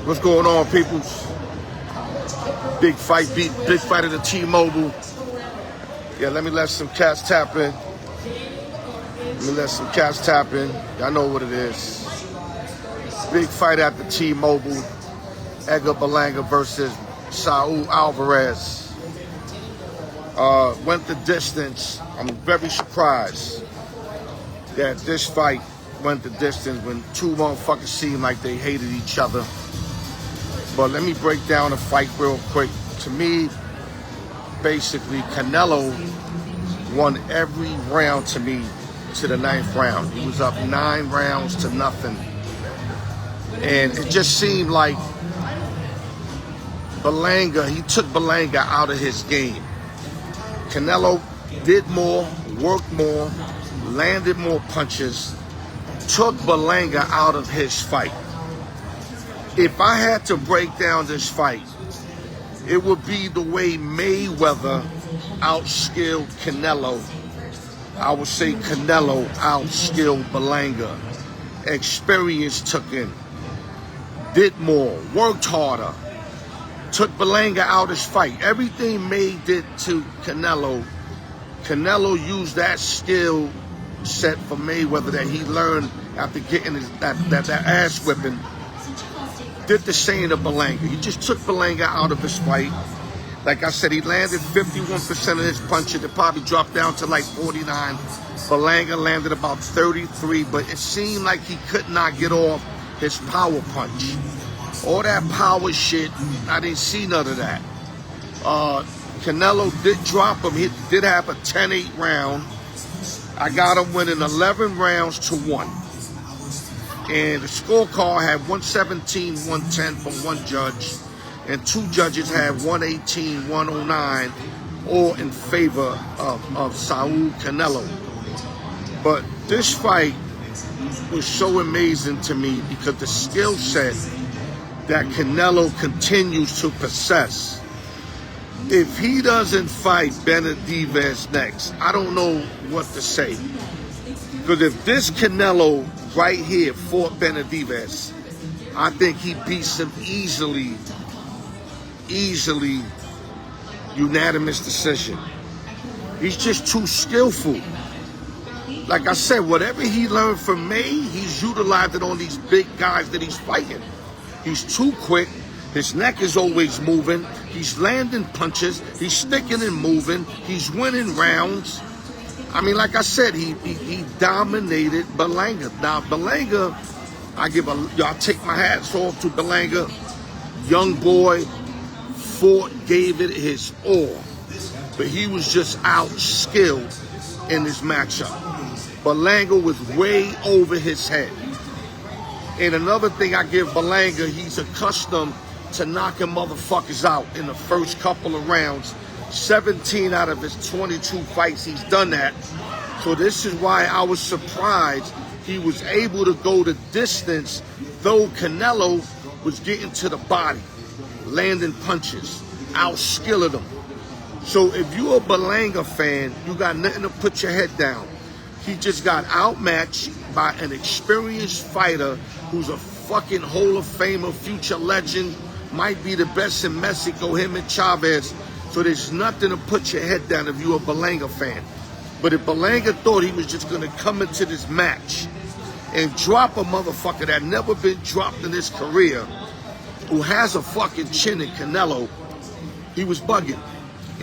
What's going on, peoples? Big fight at the T-Mobile. Yeah, let some cats tap in. Y'all know what it is. Big fight at the T-Mobile. Edgar Berlanga versus Saul Alvarez. Went the distance. I'm very surprised that this fight went the distance when two motherfuckers seemed like they hated each other. But let me break down the fight real quick. To me, basically, Canelo won every round to me to the 9th round. He was up 9 rounds to nothing. And it just seemed like he took Berlanga out of his game. Canelo did more, worked more, landed more punches, took Berlanga out of his fight. If I had to break down this fight, it would be the way Mayweather outskilled Canelo. I would say Canelo outskilled Berlanga. Experience took in, did more, worked harder, took Berlanga out of his fight. Everything May did to Canelo used that skill set for Mayweather that he learned after getting that ass whipping. Did the same to Berlanga. He just took Berlanga out of his fight. Like I said, he landed 51% of his punches. It probably dropped down to like 49. Berlanga landed about 33, but it seemed like he could not get off his power punch. All that power shit, I didn't see none of that. Canelo did drop him. He did have a 10-8 round. I got him winning 11 rounds to 1. And the scorecard had 117-110 from one judge, and 2 judges had 118-109, all in favor of Saul Canelo. But this fight was so amazing to me because the skill set that Canelo continues to possess. If he doesn't fight Benavidez next, I don't know what to say. Because if this Canelo right here fought Benavidez, I think he beats him easily, unanimous decision. He's just too skillful. Like I said, whatever he learned from May, he's utilized it on these big guys that he's fighting. He's too quick. His neck is always moving. He's landing punches. He's sticking and moving. He's winning rounds. I mean, like I said, he dominated Berlanga. Now, Berlanga, y'all take my hats off to Berlanga. Young boy, fought, gave it his all. But he was just outskilled in this matchup. Berlanga was way over his head. And another thing I give Berlanga, he's accustomed to knocking motherfuckers out in the first couple of rounds. 17 out of his 22 fights, he's done that. So this is why I was surprised he was able to go the distance, though Canelo was getting to the body, landing punches, outskilling him. So if you're a Berlanga fan, you got nothing to put your head down. He just got outmatched by an experienced fighter who's a fucking Hall of Famer, future legend, might be the best in Mexico, him and Chavez. So there's nothing to put your head down if you're a Berlanga fan. But if Berlanga thought he was just going to come into this match and drop a motherfucker that never been dropped in his career, who has a fucking chin in Canelo, he was bugging.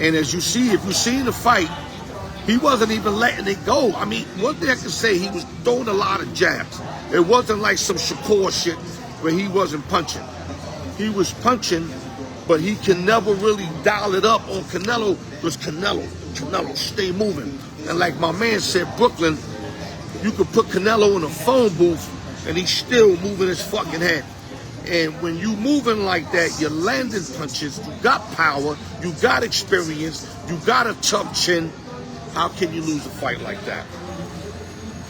And as you see, if you've seen the fight, he wasn't even letting it go. I mean, one thing I can say, he was throwing a lot of jabs. It wasn't like some Shakur shit where he wasn't punching. He was punching, but he can never really dial it up on Canelo. It was Canelo, stay moving. And like my man said, Brooklyn, you could put Canelo in a phone booth and he's still moving his fucking head. And when you moving like that, you're landing punches, you got power, you got experience, you got a tough chin. How can you lose a fight like that?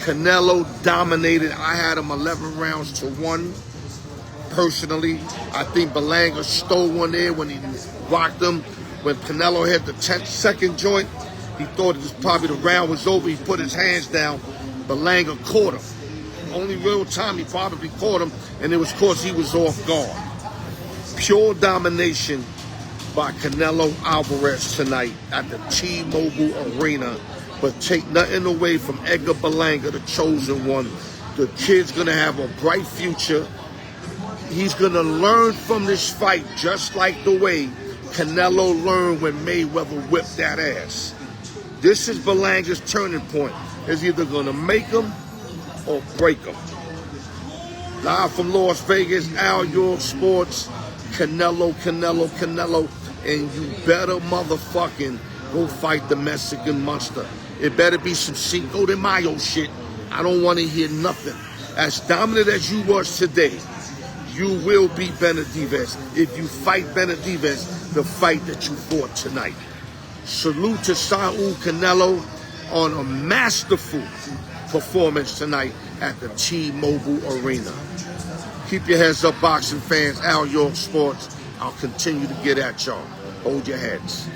Canelo dominated. I had him 11 rounds to 1. Personally, I think Berlanga stole one there when he rocked him. When Canelo hit the 10-second joint, he thought it was probably the round was over. He put his hands down. Berlanga caught him. Only real time he probably caught him, and it was because he was off guard. Pure domination by Canelo Alvarez tonight at the T-Mobile Arena. But take nothing away from Edgar Berlanga, the chosen one. The kid's going to have a bright future. He's going to learn from this fight just like the way Canelo learned when Mayweather whipped that ass. This is Berlanga's turning point. It's either going to make him or break him. Live from Las Vegas, Al York Sports, Canelo, and you better motherfucking go fight the Mexican monster. It better be some Cinco de Mayo shit. I don't want to hear nothing. As dominant as you was today, you will beat Benavidez if you fight Benavidez the fight that you fought tonight. Salute to Saul Canelo on a masterful performance tonight at the T-Mobile Arena. Keep your heads up, boxing fans. Al York Sports. I'll continue to get at y'all. Hold your heads.